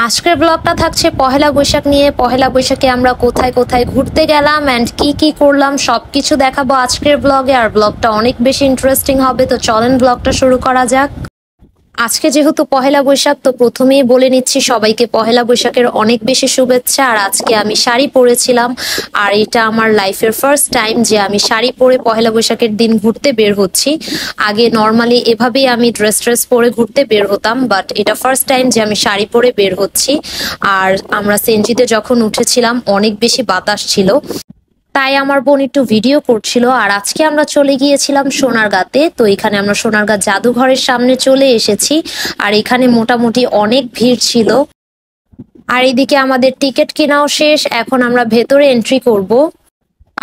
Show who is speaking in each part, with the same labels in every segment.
Speaker 1: আজকের ব্লগটা থাকছে পহেলা বৈশাখ নিয়ে। পহেলা বৈশাখে আমরা কোথায় কোথায় ঘুরতে গেলাম এন্ড কি কি করলাম সবকিছু দেখাবো আজকের ব্লগে। আর ব্লগটা অনেক বেশি ইন্টারেস্টিং হবে, তো চলেন ব্লগটা শুরু করা যাক। আজকে যেহেতু পহেলা বৈশাখ, তো প্রথমেই বলে নিচ্ছি সবাইকে পহেলা বৈশাখের অনেক বেশি শুভেচ্ছা। আর আজকে আমি শাড়ি পরেছিলাম, আর এটা আমার লাইফের ফার্স্ট টাইম যে আমি শাড়ি পরে পহেলা বৈশাখের দিন ঘুরতে বের হচ্ছি। আগে নর্মালি এভাবেই আমি ড্রেস পরে ঘুরতে বের হতাম, বাট এটা ফার্স্ট টাইম যে আমি শাড়ি পরে বের হচ্ছি। আর আমরা সেনজিতে যখন উঠেছিলাম অনেক বেশি বাতাস ছিল, তাই আমার বোন একটু ভিডিও করছিল। আর আজকে আমরা চলে গিয়েছিলাম সোনারগাঁতে। তো এখানে আমরা সোনারগাঁ জাদুঘরের সামনে চলে এসেছি, আর এখানে মোটামুটি অনেক ভিড় ছিল। আর এদিকে আমাদের টিকিট কেনাও শেষ, এখন আমরা ভেতরে এন্ট্রি করব।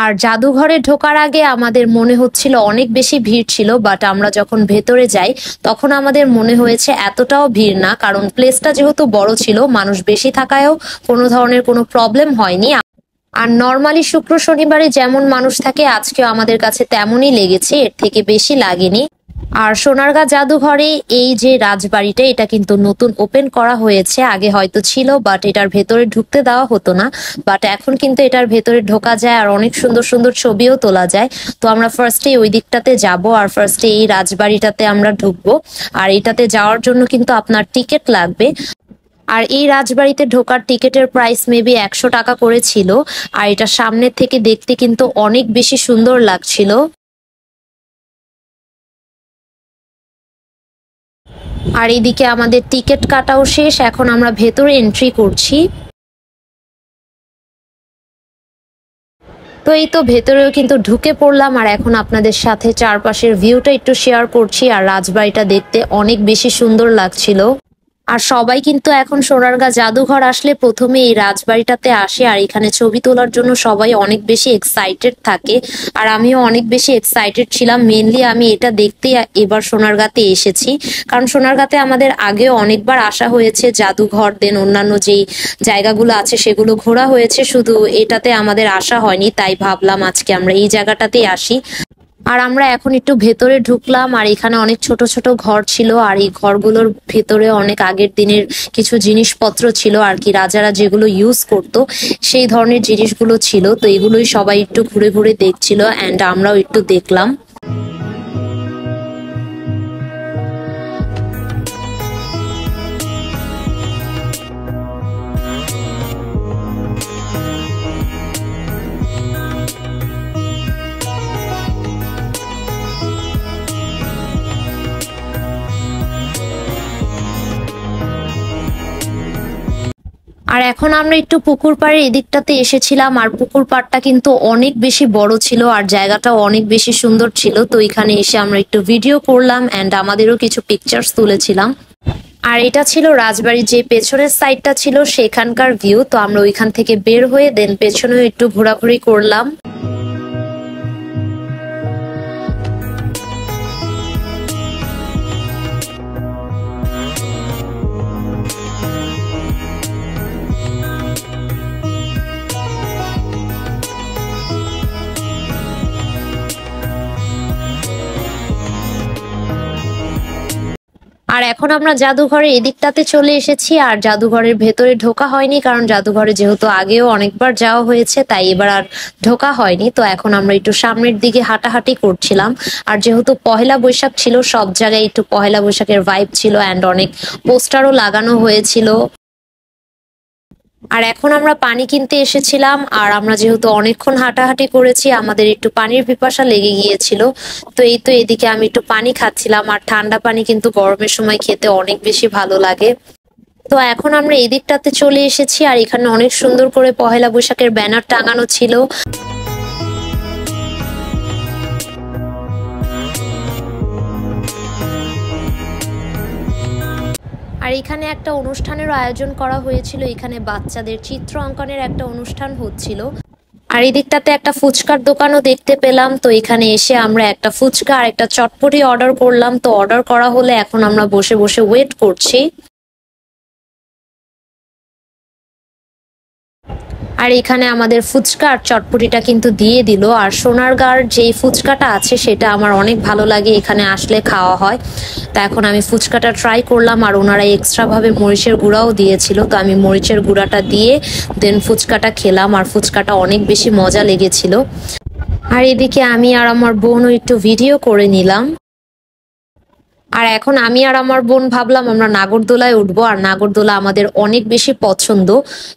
Speaker 1: আর জাদুঘরে ঢোকার আগে আমাদের মনে হচ্ছিল অনেক বেশি ভিড় ছিল, বাট আমরা যখন ভেতরে যাই তখন আমাদের মনে হয়েছে এতটাও ভিড় না, কারণ প্লেসটা যেহেতু বড় ছিল মানুষ বেশি থাকায়ও কোনো ধরনের কোনো প্রবলেম হয়নি। আর নর্মালি শুক্র শনিবারে যেমন মানুষ থাকে আজকেও আমাদের কাছে তেমনই লেগেছে, এর থেকে বেশি লাগেনি। আর সোনারগাঁ জাদুঘরে এই যে রাজবাড়িটা, এটা কিন্তু নতুন ওপেন করা হয়েছে। আগে হয়তো ছিল বাট এটার ভেতরে ঢুকতে দেওয়া হতো না, বাট এখন কিন্তু এটার ভেতরে ঢোকা যায় আর অনেক সুন্দর সুন্দর ছবিও তোলা যায়। তো আমরা ফার্স্টে ওই দিকটাতে যাব, আর ফার্স্টে এই রাজবাড়িটাতে আমরা ঢুকবো। আর এটাতে যাওয়ার জন্য কিন্তু আপনার টিকিট লাগবে। আর এই রাজবাড়িতে ঢোকার টিকিটের প্রাইস মেবি 100 টাকা করে ছিল। আর এটা সামনের থেকে দেখতে কিন্তু অনেক বেশি সুন্দর লাগছিল। আর এদিকে আমাদের টিকিট কাটাও শেষ, এখন আমরা ভেতরে এন্ট্রি করছি। তো এই তো ভেতরেও কিন্তু ঢুকে পড়লাম, আর এখন আপনাদের সাথে চারপাশের ভিউটা একটু শেয়ার করছি। আর রাজবাড়িটা দেখতে অনেক বেশি সুন্দর লাগছিল। আর সবাই কিন্তু এখন সোনারগাঁ জাদুঘর আসলে প্রথমে এই রাজবাড়িটাতে আসে, আর এখানে ছবি তোলার জন্য সবাই অনেক বেশি এক্সাইটেড থাকে। আর আমিও অনেক বেশি এক্সাইটেড ছিলাম, মেনলি আমি এটা দেখতে এবার সোনারগাঁতে এসেছি। কারণ সোনারগাঁতে আমাদের আগেও অনেকবার আসা হয়েছে, জাদুঘর দেন অন্যান্য যেই জায়গাগুলো আছে সেগুলো ঘোরা হয়েছে, শুধু এটাতে আমাদের আসা হয়নি। তাই ভাবলাম আজকে আমরা এই জায়গাটাতেই আসি। আর আমরা এখন একটু ভেতরে ঢুকলাম, আর এখানে অনেক ছোট ছোট ঘর ছিল, আর এই ঘরগুলোর ভেতরে অনেক আগের দিনের কিছু জিনিসপত্র ছিল আর কি, রাজারা যেগুলো ইউজ করতো সেই ধরনের জিনিসগুলো ছিল। তো এগুলোই সবাই একটু ঘুরে ঘুরে দেখছিল, অ্যান্ড আমরাও একটু দেখলাম। আর এখন আমরা একটু পুকুর পাড়ের এদিকটাতে এসেছিলাম, আর পুকুর পাড়টা কিন্তু অনেক বেশি বড় ছিল আর জায়গাটাও অনেক বেশি সুন্দর ছিল। তো এখানে এসে আমরা একটু ভিডিও করলাম অ্যান্ড আমাদেরও কিছু পিকচার্স তুলেছিলাম। আর এটা ছিল রাজবাড়ির যে পেছনের সাইডটা ছিল সেখানকার ভিউ। তো আমরা ওইখান থেকে বের হয়ে দেন পেছনেও একটু ঘোরাঘুরি করলাম। আর এখন আমরা জাদুঘরের এদিকটাতে চলে এসেছি, আর জাদুঘরের ভেতরে ঢোকা হয়নি, কারণ জাদুঘরে যেহেতু আগেও অনেকবার যাওয়া হয়েছে তাই এবার আর ঢোকা হয়নি। তো এখন আমরা একটু সামনের দিকে হাঁটাহাঁটি করছিলাম। আর যেহেতু পহেলা বৈশাখ ছিল, সব জায়গায় একটু পহেলা বৈশাখের ভাইব ছিল, অ্যান্ড অনেক পোস্টারও লাগানো হয়েছিল। আর এখন আমরা পানি কিনতে এসেছিলাম, আর আমরা যেহেতু অনেকক্ষণ হাঁটাহাঁটি করেছি আমাদের একটু পানির পিপাসা লেগে গিয়েছিল। তো এই তো এদিকে আমি একটু পানি খাচ্ছিলাম, আর ঠান্ডা পানি কিন্তু গরমের সময় খেতে অনেক বেশি ভালো লাগে। তো এখন আমরা এই দিকটাতে চলে এসেছি, আর এখানে অনেক সুন্দর করে পহেলা বৈশাখের ব্যানার টাঙানো ছিল। আর এখানে একটা অনুষ্ঠানেরও আয়োজন করা হয়েছিল, এখানে বাচ্চাদের চিত্র অঙ্কনের একটা অনুষ্ঠান হচ্ছিল। আর এই দিকটাতে একটা ফুচকার দোকানও দেখতে পেলাম। তো এখানে এসে আমরা একটা ফুচকা আর একটা চটপটি অর্ডার করলাম। তো অর্ডার করা হলে এখন আমরা বসে বসে ওয়েট করছি। আর এখানে আমাদের ফুচকা আর চটপটিটা কিন্তু দিয়ে দিল। আর সোনারগাঁর যেই ফুচকাটা আছে সেটা আমার অনেক ভালো লাগে, এখানে আসলে খাওয়া হয়। তা এখন আমি ফুচকাটা ট্রাই করলাম, আর ওনারা এক্সট্রা ভাবে মরিচের গুঁড়াও দিয়েছিল, তো আমি মরিচের গুঁড়াটা দিয়ে দেন ফুচকাটা খেলাম, আর ফুচকাটা অনেক বেশি মজা লেগেছিল। আর এদিকে আমি আর আমার বোনও একটু ভিডিও করে নিলাম। আর এখন আমি আর আমার বোন ভাবলাম আমরা নাগরদোলায় উঠবো, আর নাগরদোলা আমাদের অনেক বেশি পছন্দ।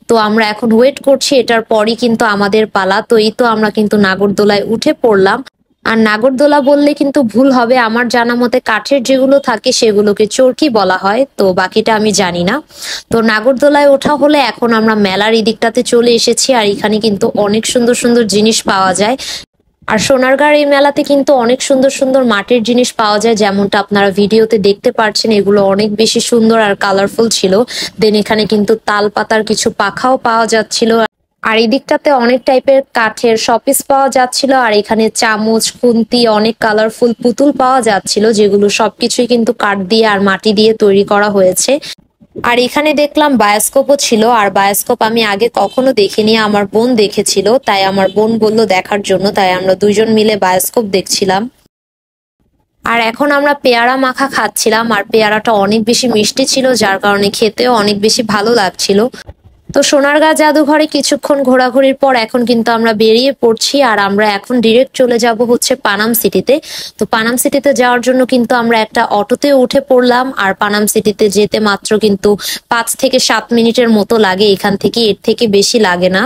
Speaker 1: তো আমরা এখন ওয়েট করছি, এটার পরই কিন্তু আমাদের পালা। তো এই তো আমরা কিন্তু নাগরদোলায় উঠে পড়লাম। আর নাগরদোলা বললে কিন্তু ভুল হবে, আমার জানা মতে কাঠের যেগুলো থাকে সেগুলোকে চরকি বলা হয়, তো বাকিটা আমি জানি না। তো নাগরদোলায় ওঠা হলে এখন আমরা মেলার এই দিকটাতে চলে এসেছি, আর এখানে কিন্তু অনেক সুন্দর সুন্দর জিনিস পাওয়া যায়। আর সোনারগাঁর এই মেলাতে কিন্তু অনেক সুন্দর সুন্দর মাটির জিনিস পাওয়া যায়, যেমনটা আপনারা ভিডিওতে দেখতে পাচ্ছেন। এগুলো অনেক বেশি সুন্দর আর কালারফুল ছিল। দেন এখানে কিন্তু তাল পাতার কিছু পাখাও পাওয়া যাচ্ছিল। আর এই দিকটাতে অনেক টাইপের কাঠের শপিস পাওয়া যাচ্ছিল, আর এখানে চামচ, খুন্তি, অনেক কালারফুল পুতুল পাওয়া যাচ্ছিল, যেগুলো সবকিছুই কিন্তু কাঠ দিয়ে আর মাটি দিয়ে তৈরি করা হয়েছে। আর এখানে দেখলাম বায়োস্কোপও ছিল, আর বায়োস্কোপ আমি আগে কখনো দেখিনি, আমার বোন দেখেছিল, তাই আমার বোন বলল দেখার জন্য, তাই আমরা দুইজন মিলে বায়োস্কোপ দেখছিলাম। আর এখন আমরা পেয়ারা মাখা খাচ্ছিলাম, আর পেয়ারাটা অনেক বেশি মিষ্টি ছিল, যার কারণে খেতেও অনেক বেশি ভালো লাগছিল। তো সোনারগাঁ জাদুঘরে কিছুক্ষণ ঘোরাঘুরির পর এখন কিন্তু আমরা বেরিয়ে পড়ছি, আর আমরা এখন ডিরেক্ট চলে যাব হচ্ছে পানাম সিটিতে। তো পানাম সিটিতে যাওয়ার জন্য কিন্তু আমরা একটা অটোতে উঠে পড়লাম, আর পানাম সিটিতে যেতে মাত্র কিন্তু 5 থেকে 7 মিনিটের মতো লাগে এখান থেকে, এর থেকে বেশি লাগে না।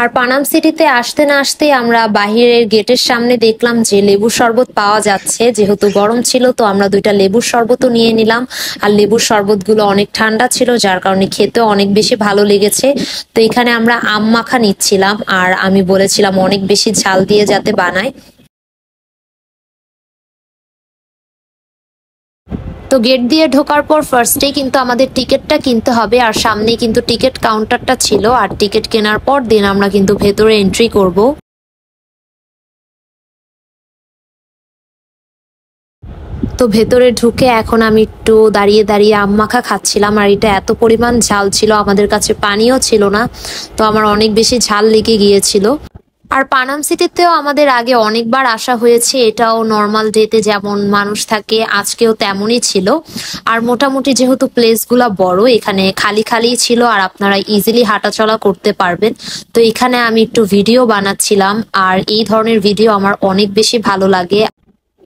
Speaker 1: আর পানাম সিটিতে আসতে না আসতে আমরা বাহিরের গেটের সামনে দেখলাম যে লেবুর শরবত পাওয়া যাচ্ছে। যেহেতু গরম ছিল, তো আমরা 2টা লেবুর শরবতও নিয়ে নিলাম। আর লেবুর শরবতগুলো অনেক ঠান্ডা ছিল, যার কারণে খেতেও অনেক বেশি ভালো লেগেছে। তো এখানে আমরা আম মাখা নিচ্ছিলাম, আর আমি বলেছিলাম অনেক বেশি ঝাল দিয়ে যাতে বানায়। তো গেট দিয়ে ঢোকার পর ফার্স্টেই কিন্তু আমাদের টিকিটটা কিনতে হবে, আর সামনেই কিন্তু টিকিট কাউন্টারটা ছিল। আর টিকিট কেনার পর দিন আমরা কিন্তু ভেতরে এন্ট্রি করব। তো ভেতরে ঢুকে এখন আমি একটু দাঁড়িয়ে দাঁড়িয়ে আম মাখা খাচ্ছিলাম, আর এটা এত পরিমাণ ঝাল ছিল, আমাদের কাছে পানিও ছিল না, তো আমার অনেক বেশি ঝাল লেগে গিয়েছিল। আর পানাম সিটিতেও আমাদের আগে অনেকবার আসা হয়েছে, এটাও নর্মাল ডেতে যেমন মানুষ থাকে আজকেও তেমনই ছিল। আর মোটামুটি যেহেতু প্লেসগুলা বড়, এখানে খালি খালি ছিল, আর আপনারা ইজিলি হাঁটাচলা করতে পারবেন। তো এখানে আমি একটু ভিডিও বানাচ্ছিলাম, আর এই ধরনের ভিডিও আমার অনেক বেশি ভালো লাগে।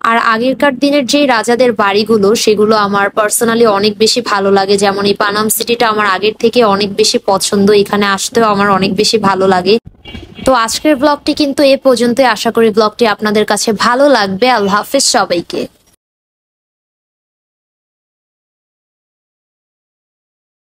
Speaker 1: আর আগেরকার দিনের যে রাজাদের বাড়িগুলো সেগুলো আমার পার্সোনালি অনেক বেশি ভালো লাগে, যেমন এই পানাম সিটিটা আমার আগের থেকে অনেক বেশি পছন্দ, এখানে আসতেও আমার অনেক বেশি ভালো লাগে। তো আজকের ব্লগটি কিন্তু এ পর্যন্তই, আশা করি ব্লগটি আপনাদের কাছে ভালো লাগবে। আল্লাহ হাফেজ সবাইকে।